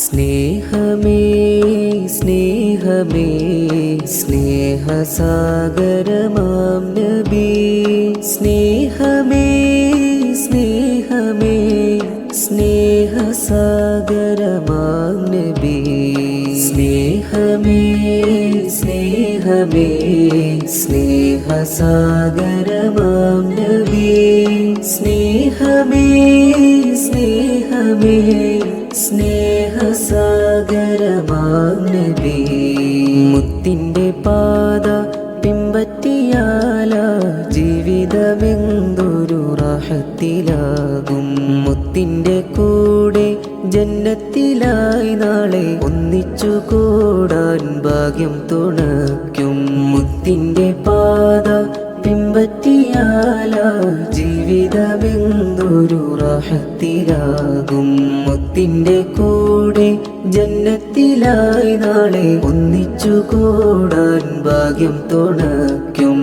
സ്നേഹമേ സ്നേഹമേ സ്നേഹസാഗരമാം നബി. സ്നേഹമേ സ്നേഹമേ സ്നേഹസാഗരമാം നബി. സ്നേഹമേ സ്നേഹമേ സ്നേഹസാഗരമാം നബി. സ്നേഹമേ സ്നേഹമേ സ്നേഹസാഗരമാം നബി. മുത്തിൻ്റെ പാത പിമ്പറ്റിയാല ജീവിതമെന്തൊരു റാഹത്തിലാകും. മുത്തിൻ്റെ കൂടെ ജന്നത്തിലായി നാളെ ഒന്നിച്ചു കൂടാൻ ഭാഗ്യം തുണയ്ക്കും. മുത്തിൻ്റെ പാത പിമ്പറ്റിയാല ജീവിതമെന്തൊരു റാഹത്തിലാകും. മുത്തിൻ്റെ കൂടെ ജന്നത്തിലായി നാളെ ഒന്നിച്ചു കൂടാൻ ഭാഗ്യം തുണയ്ക്കും.